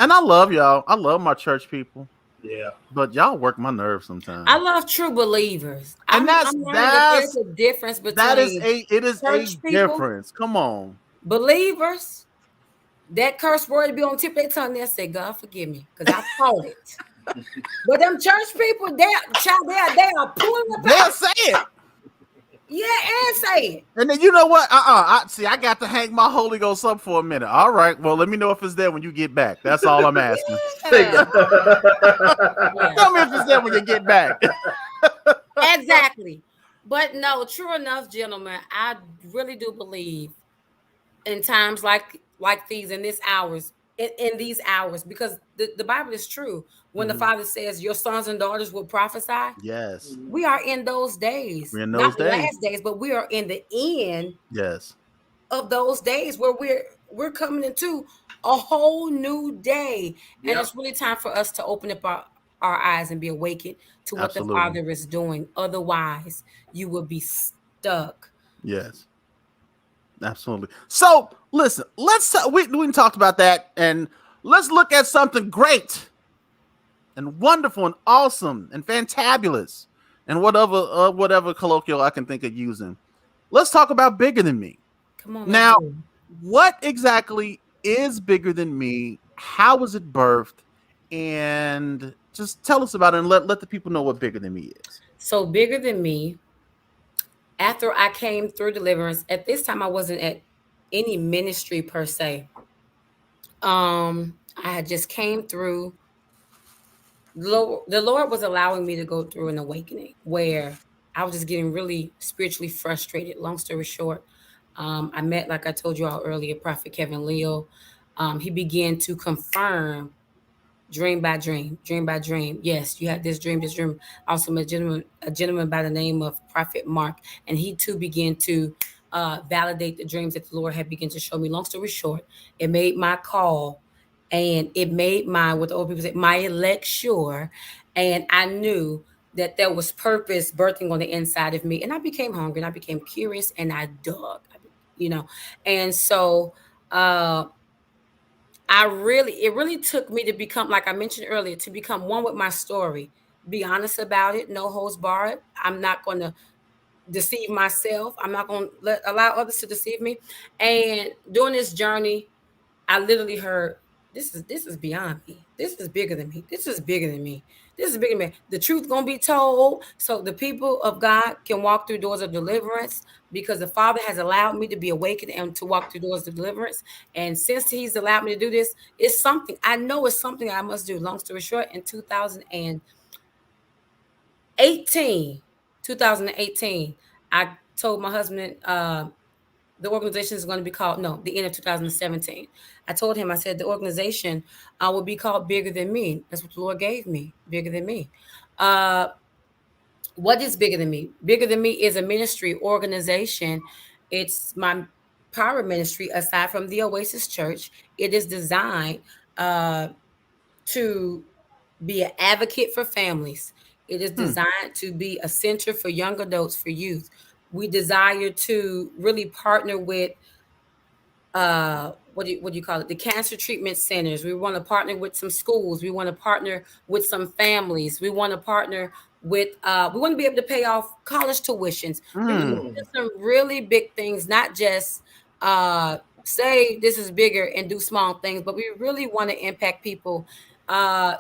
And I love y'all. I love my church people. Yeah. But y'all work my nerves sometimes. I love true believers. And that's there's a difference between it is a difference. Come on. Believers, that curse word to be on the tip of their tongue, they'll say, God forgive me, because I taught it. But them church people, they are pulling the They'll say it. Yeah, and say it. And then you know what? I got to hang my Holy Ghost up for a minute. All right. Well, let me know if it's there when you get back. That's all I'm asking. Tell me if it's there when you get back. Exactly. But no, true enough, gentlemen, I really do believe in times like these, in these hours, because the Bible is true. When the Father says your sons and daughters will prophesy, yes, we are in those days. We're in those days. Last days, but we are in the end. Yes, of those days where we're coming into a whole new day, and it's really time for us to open up our eyes and be awakened to what the Father is doing. Otherwise, you will be stuck. Yes. Absolutely. So listen, we talked about that, and let's look at something great and wonderful and awesome and fantabulous and whatever colloquial I can think of using. Let's talk about bigger than me. Come on. Now, what exactly is bigger than me? How was it birthed? And just tell us about it, and let the people know what bigger than me is. So bigger than me, after I came through deliverance, at this time I wasn't at any ministry per se. I had just came through. The Lord was allowing me to go through an awakening where I was just getting really spiritually frustrated. Long story short, I met, like I told you all earlier, Prophet Kevin Leo. He began to confirm dream by dream. Yes, you had this dream. Also, a gentleman by the name of Prophet Mark, and he too began to validate the dreams that the Lord had begun to show me. Long story short, it made my call, and it made what the old people say, my elect sure. And I knew that there was purpose birthing on the inside of me, and I became hungry, and I became curious, and I dug, and so. It really took me to become, like I mentioned earlier, to become one with my story, be honest about it, no holds barred. I'm not going to deceive myself. I'm not going to allow others to deceive me. And during this journey, I literally heard, this is beyond me. This is bigger than me. This is bigger than me. This is bigger than me. The truth going to be told so the people of God can walk through doors of deliverance, because the Father has allowed me to be awakened and to walk through doors of deliverance. And since He's allowed me to do this, it's something I must do. Long story short, in 2018, I told my husband, the organization is going to be called, the end of 2017. I told him, I said, the organization will be called Bigger Than Me. That's what the Lord gave me, Bigger Than Me. What is Bigger Than Me? Bigger Than Me is a ministry organization. It's my power ministry, aside from the Oasis Church, it is designed to be an advocate for families. It is designed to be a center for young adults, for youth. We desire to really partner with what do you call it? The cancer treatment centers. We want to partner with some schools. We want to partner with some families. We want to partner with we want to be able to pay off college tuitions. We want to do some really big things, not just say this is bigger and do small things, but we really want to impact people,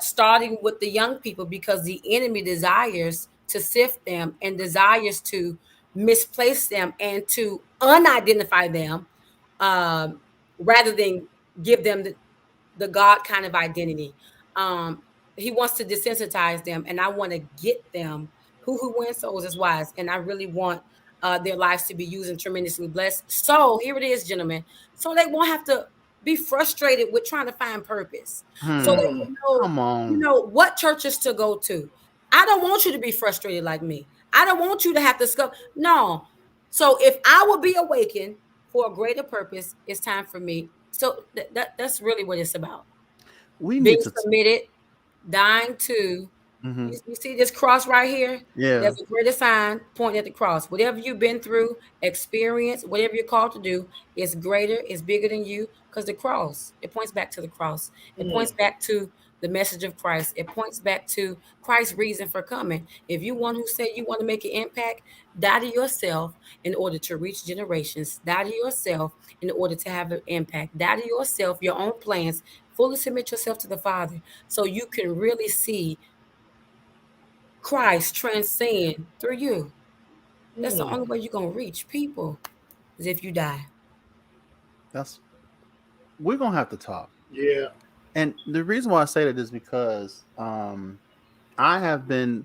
starting with the young people, because the enemy desires to sift them and desires to misplace them and to unidentify them, rather than give them the God kind of identity. He wants to desensitize them, and I want to get them. Who wins souls is wise, and I really want their lives to be used and tremendously blessed. So here it is, gentlemen. So they won't have to be frustrated with trying to find purpose. So they know, you know what churches to go to. I don't want you to be frustrated like me. I don't want you to have to scope. No. So if I will be awakened for a greater purpose, it's time for me. So that's really what it's about. We being submitted, dying to. You see this cross right here? Yeah. There's a greater sign pointing at the cross. Whatever you've been through, experience, whatever you're called to do, is greater, is bigger than you, because the cross, it points back to the cross. It points back to the message of Christ. It points back to Christ's reason for coming. If you one who say you want to make an impact, die to yourself in order to reach generations. Die to yourself in order to have an impact. Die to yourself, your own plans. Fully submit yourself to the Father so you can really see Christ transcend through you. That's the only way you're going to reach people, is if you die. We're going to have to talk. Yeah. And the reason why I say that is because I have been,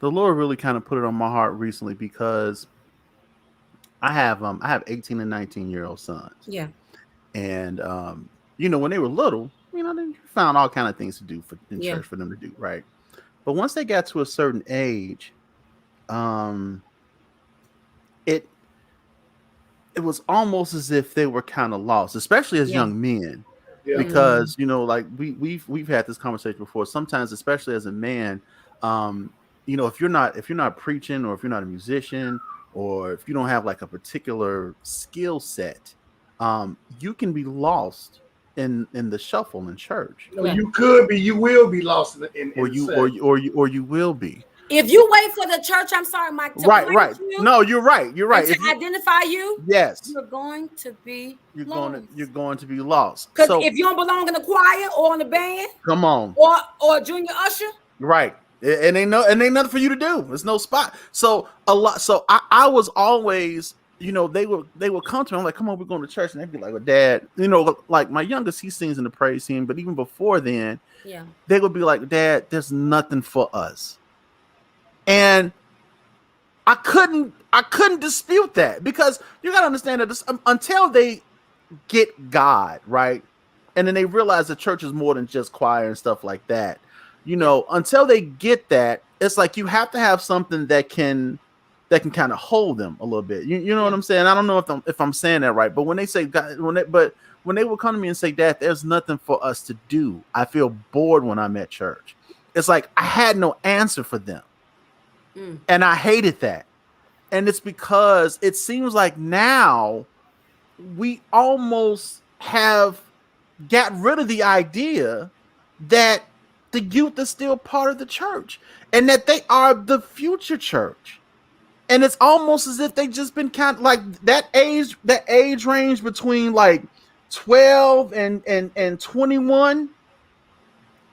the Lord really kind of put it on my heart recently, because I have 18 and 19-year-old sons. Yeah. And when they were little, they found all kind of things to do in church for them to do, right? But once they got to a certain age, it was almost as if they were kind of lost, especially as young men. Yeah. Because like we've had this conversation before. Sometimes, especially as a man, if you're not preaching, or if you're not a musician, or if you don't have like a particular skill set, you can be lost in the shuffle in church. You could be, you will be lost in or you will be. If you wait for the church, I'm sorry, Mike. Right. No, you're right. You're right. To identify you, yes, you're going to be lost. You're going to be lost. Because if you don't belong in the choir or in the band, come on, or junior usher, right? And ain't nothing for you to do. There's no spot. So I was always, they would come to me. I'm like, come on, we're going to church, and they'd be like, well, Dad, like my youngest, he sings in the praise team, but even before then, they would be like, Dad, there's nothing for us. And I couldn't dispute that, because you got to understand that this, until they get God, right? And then they realize the church is more than just choir and stuff like that. Until they get that, it's like you have to have something that can kind of hold them a little bit. You know what I'm saying? I don't know if I'm saying that right, but when they say God, when they would come to me and say, Dad, there's nothing for us to do, I feel bored when I'm at church. It's like I had no answer for them. And I hated that. And it's because it seems like now we almost have got rid of the idea that the youth is still part of the church and that they are the future church. And it's almost as if they just been kind of like that age range between like 12 and 21.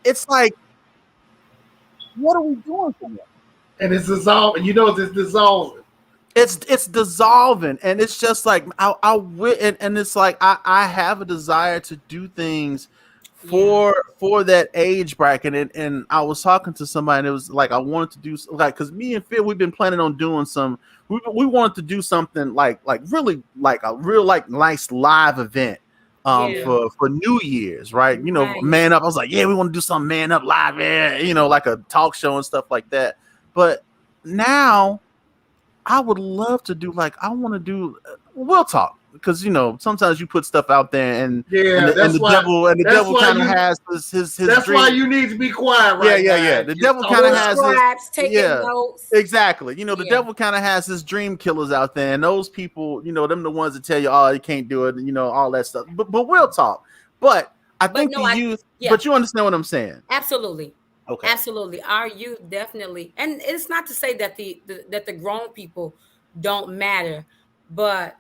It's like, what are we doing for them? And it's dissolving. It's dissolving. It's dissolving, and it's just like and it's like I have a desire to do things for that age bracket, and I was talking to somebody, and it was like I wanted to do like, because me and Phil, we've been planning on doing some. We wanted to do something like really like a real like nice live event for New Year's, right? Nice. Man Up. I was like, we want to do some Man Up live, like a talk show and stuff like that. But now I would love to do we'll talk. because sometimes you put stuff out there and the devil kind of has his that's dream. why you need to be quiet right now. Yeah. The devil kind of has taking notes. Exactly. The devil kind of has his dream killers out there, and those people, them the ones that tell you, oh, you can't do it, and all that stuff. But we'll talk. But I think the youth. But you understand what I'm saying? Absolutely. Okay. Absolutely. Our youth definitely, and it's not to say that the grown people don't matter, but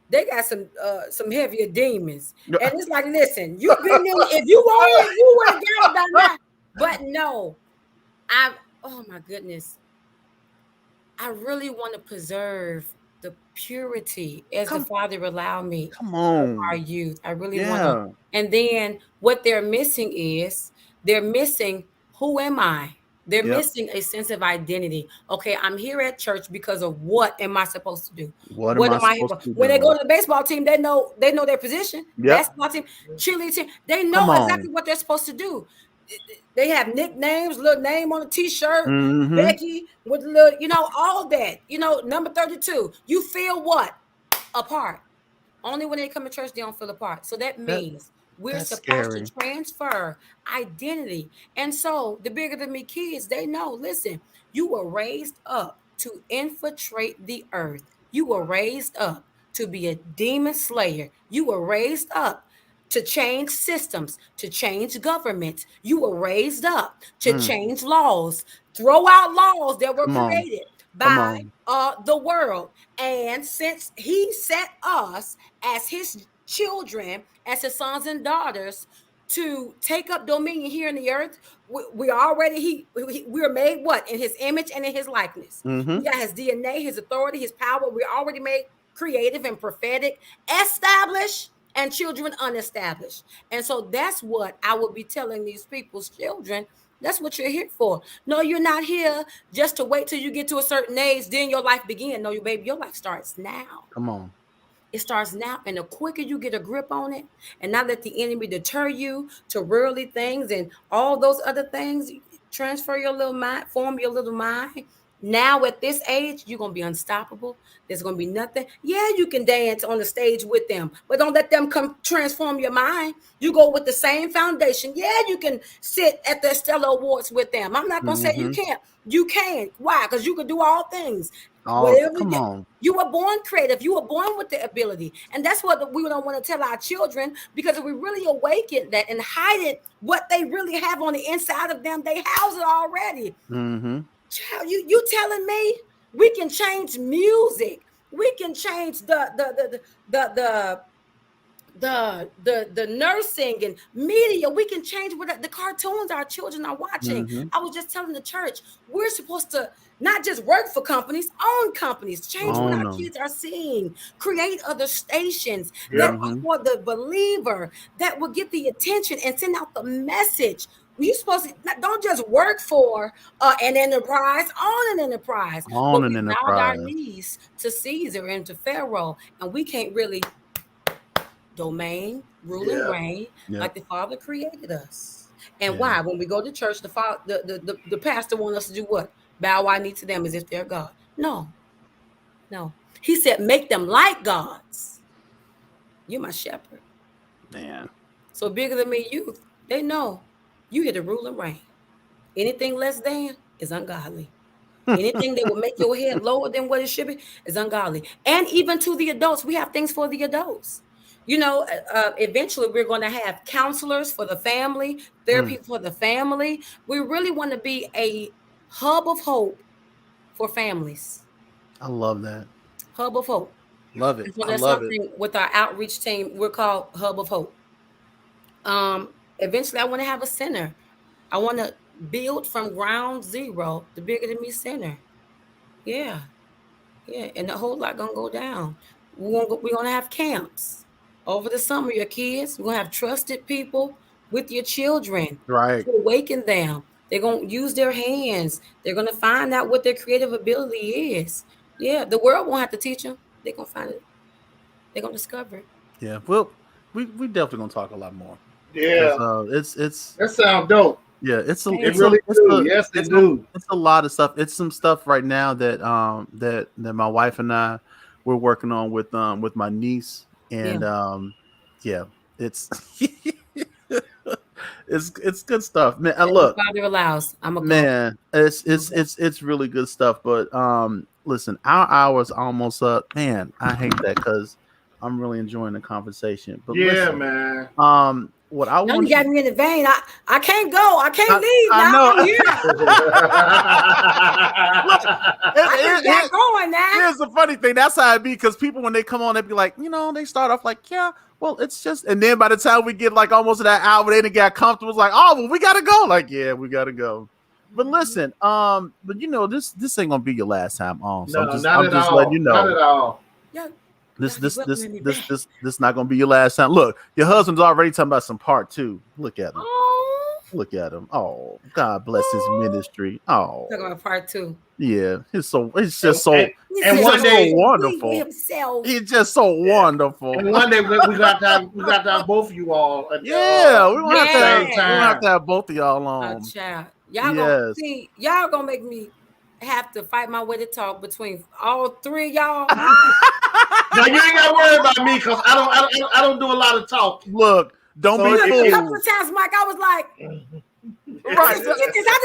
they got some heavier demons. And it's like, listen, you've been in, if you want it, you would have got it by now. But no, oh my goodness. I really want to preserve the purity as the Father allowed me. Come on. Our youth. I really want to. And then what they're missing is they're missing, who am I? They're missing a sense of identity. Okay, I'm here at church because of what am I supposed to do? What am I supposed to do? When they go to the baseball team, they know their position. Basketball team, cheerleading team, they know exactly what they're supposed to do. They have nicknames, little name on a t-shirt, Becky with the little, all that, number 32. You feel what? Apart. Only when they come to church, they don't feel apart. So that means we're supposed to transfer identity. And so the bigger than me kids, they know, listen, you were raised up to infiltrate the earth. You were raised up to be a demon slayer. You were raised up to change systems, to change governments. You were raised up to change laws, throw out laws that were created by the world. And since he set us as his children, as his sons and daughters, to take up dominion here in the earth, we're made what? In his image and in his likeness. We got his DNA, his authority, his power. We're already made creative and prophetic, established, and children unestablished. And so that's what I would be telling these people's children. That's what you're here for. No, you're not here just to wait till you get to a certain age, then your life begins. No, your life starts now. Come on. It starts now. And the quicker you get a grip on it and not let the enemy deter you to worldly things and all those other things, transfer your little mind, form your little mind. Now at this age, you're going to be unstoppable. There's going to be nothing. Yeah, you can dance on the stage with them, but don't let them come transform your mind. You go with the same foundation. Yeah, you can sit at the Stella Awards with them. I'm not going to say you can't. You can. Why? Because you can do all things. You were born creative. You were born with the ability. And that's what we don't want to tell our children, because if we really awaken that and hide it, what they really have on the inside of them, they house it already. Child, you telling me we can change music? We can change the nursing and media. We can change what the cartoons our children are watching. I was just telling the church, we're supposed to not just work for companies, own companies, change what our kids are seeing, create other stations that are for the believer, that will get the attention and send out the message. You're supposed to don't just work for an enterprise, own an enterprise. Own an enterprise. Bowed our knees to Caesar and to Pharaoh, and we can't really domain, rule, and reign like the Father created us. And why? When we go to church, the pastor wants us to do what? Bow our knee to them as if they're God. No. He said, make them like gods. You're my shepherd. Man. So bigger than me, youth, they know. You here to rule and reign. Anything less than is ungodly. Anything that will make your head lower than what it should be is ungodly. And even to the adults, we have things for the adults. Eventually we're going to have counselors for the family, therapy for the family. We really want to be a hub of hope for families. I love that. Hub of hope. Love it. So that's something with our outreach team, we're called Hub of Hope. Eventually, I want to have a center. I want to build from ground zero, the Bigger Than Me Center. Yeah. And a whole lot going to go down. We're going to have camps over the summer, your kids. We're going to have trusted people with your children. Right. To awaken them. They're going to use their hands. They're going to find out what their creative ability is. Yeah, the world won't have to teach them. They're going to find it. They're going to discover it. Yeah, well, we definitely going to talk a lot more. Yeah, it's that sounds dope. Yeah, it's a lot of stuff. It's some stuff right now that that my wife and I we're working on with my niece, and it's it's good stuff, man. Look, Father allows, I'm a man, it's really good stuff. But listen, our hour's almost up, man. I hate that because I'm really enjoying the conversation. But listen, man. What I want you got me in the vein. I can't go. I can't leave. I know. I'm here. Look, going now. Here's the funny thing. That's how it be, because people, when they come on, they be like, they start off like, yeah, well, it's just, and then by the time we get like almost to that hour, they didn't get comfortable. It's like, oh, well, we gotta go. Like, yeah, we gotta go. But listen, but this ain't gonna be your last time on. So I'm just letting you know. Not at all. Yeah. This not gonna be your last time. Look, your husband's already talking about some part 2. Look at him. Oh. Look at him. Oh, God bless his ministry. Oh, talking about part 2. Yeah, it's just so wonderful. He's just so wonderful. And one day we got to have both of you all. We're gonna have to have both of y'all on. Y'all gonna make me have to fight my way to talk between all 3 of y'all. Now you ain't gotta worry about me, because I don't do a lot of talking. Look, don't be fooled. A couple of times, Mike, I was like, right. I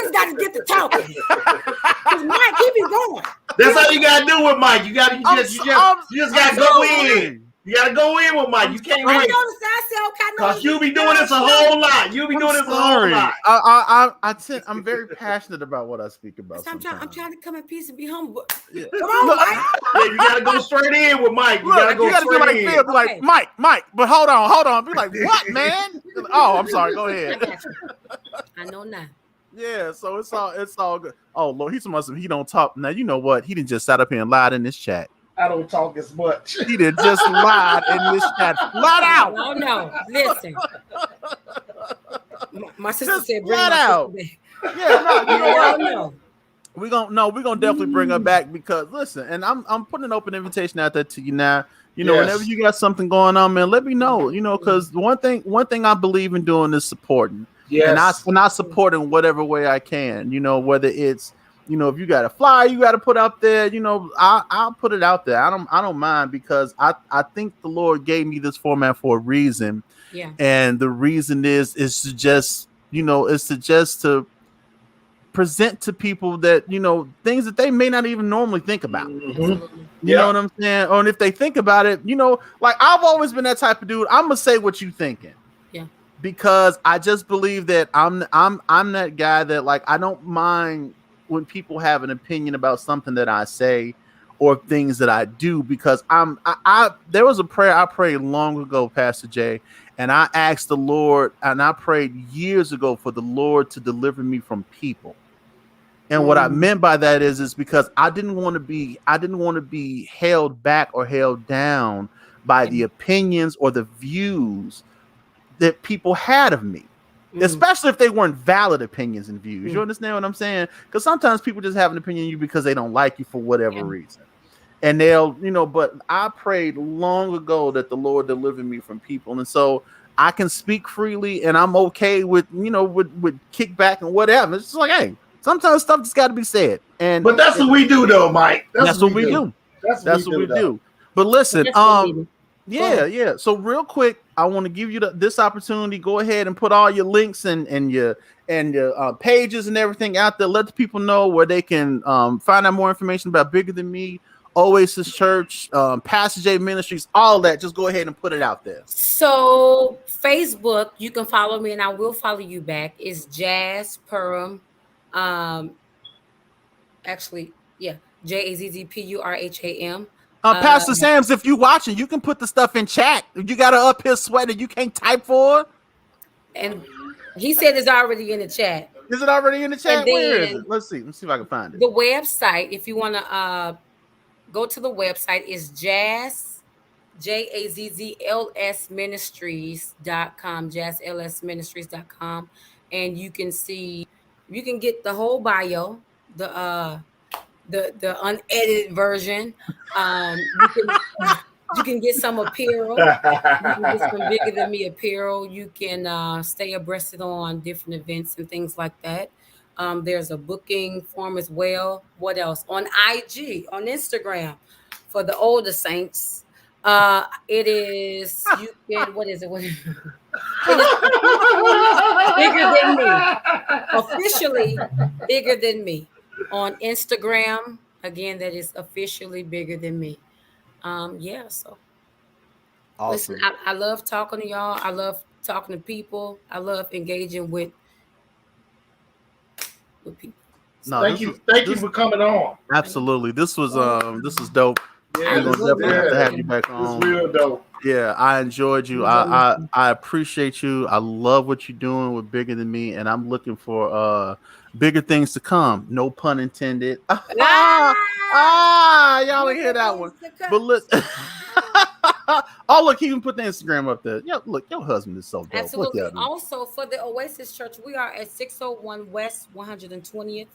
just got to get to talking. Because Mike, keep it going. That's how you gotta do with Mike. You just gotta go in. You gotta go in with Mike. You can't wait. Because you'll be doing this a whole lot. I'm very passionate about what I speak about. I'm trying to come in peace and be humble. Yeah. Come on, Mike. Yeah, you gotta go straight in with Mike. You gotta go straight in. Be like, Mike, but hold on. Be like, what, man? Oh, I'm sorry. Go ahead. I know now. Yeah, so it's all good. Oh Lord, he don't talk. Now you know what? He didn't just sat up here and lied in this chat. I don't talk as much. He did just lied in this chat. Lied out. Oh no, listen. My sister just said, "Bring lied out." Yeah, no. We're gonna definitely bring her back, because listen, and I'm putting an open invitation out there to you now. Whenever you got something going on, man, let me know. Because one thing I believe in doing is supporting. Yes. And I support in whatever way I can. Whether it's if you got a flyer you got to put out there, I'll put it out there. I don't mind, because I think the Lord gave me this format for a reason. Yeah. And the reason is to just to present to people that things that they may not even normally think about. Mm-hmm. You know what I'm saying? Or if they think about it, like I've always been that type of dude. I'm gonna say what you thinking. Yeah. Because I just believe that I'm that guy that, like, I don't mind when people have an opinion about something that I say or things that I do, because there was a prayer I prayed long ago, Pastor Jay, and I asked the Lord, and I prayed years ago for the Lord to deliver me from people. And what I meant by that is because I didn't want to be held back or held down by the opinions or the views that people had of me. Especially if they weren't valid opinions and views. You understand what I'm saying? Because sometimes people just have an opinion of you because they don't like you for whatever reason. And they'll, but I prayed long ago that the Lord delivered me from people. And so I can speak freely, and I'm okay with, with kickback and whatever. It's just like, hey, sometimes stuff just got to be said. But that's what we do, though, Mike. That's what we do. That's what we do. But listen, yeah. So real quick, I want to give you this opportunity. Go ahead and put all your links and your pages and everything out there. Let the people know where they can find out more information about Bigger Than Me, Oasis Church, Pastor J Ministries, all that. Just go ahead and put it out there. So Facebook, you can follow me, and I will follow you back. It's Jazz Perham. Actually, yeah, JAZZPURHAM. Pastor Sams, if you watching, you can put the stuff in chat. You got to up his sweater. You can't type for. And he said it's already in the chat. Is it already in the chat? Where is it? Let's see if I can find it. The website, if you want to go to the website, is JAZZLS Ministries.com, JazzLSMinistries.com. And you can get the whole bio, the unedited version. You can get some apparel. You can get some Bigger Than Me apparel. You can stay abreast on different events and things like that. There's a booking form as well. What else? On IG, on Instagram. for the older saints, it is what is it? It is bigger than me. Officially bigger than me. On Instagram, again, that is officially bigger than me. So Awesome. listen, I love talking to y'all. I love talking to people. I love engaging with people. No, thank you for coming on. Absolutely. This was dope. Yeah, we're gonna definitely have to have you back on. It's real dope. Yeah, I enjoyed you. I appreciate you. I love what you're doing with Bigger Than Me, and I'm looking for bigger things to come. No pun intended. Y'all didn't hear that one. But listen. Oh, look, he even put the Instagram up there. Yeah, look, your husband is so dope. Absolutely. Also, for the Oasis Church, we are at 601 West 120th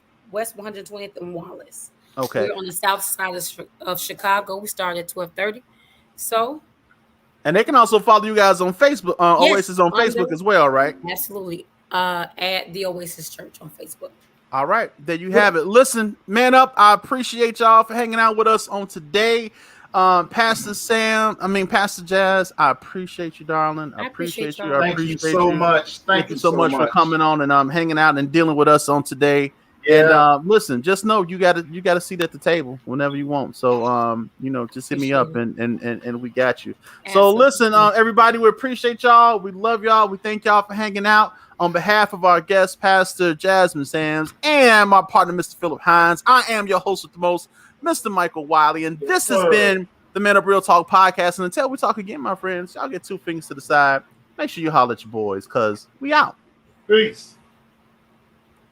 in Wallace. Okay. We're on the south side of Chicago. We start at 12:30. So. And they can also follow you guys on Facebook. Yes, Oasis on Facebook as well, right? Absolutely. At the Oasis Church on Facebook. All right, there you have it. Listen, man up. I appreciate y'all for hanging out with us on today. Pastor Jazz, I appreciate you, darling. I appreciate you. Thank you so much. Thank you so much for coming on and hanging out and dealing with us on today. Yeah. And listen, just know you got a seat at the table whenever you want. So just hit me up and we got you. Absolutely. So listen, everybody, we appreciate y'all. We love y'all. We thank y'all for hanging out. On behalf of our guest, Pastor Jasmine Sams, and my partner, Mr. Philip Hines, I am your host with the most, Mr. Michael Wiley, and this has been the Man Up Real Talk podcast. And until we talk again, my friends, y'all get 2 fingers to the side. Make sure you holler at your boys, because we out. Peace.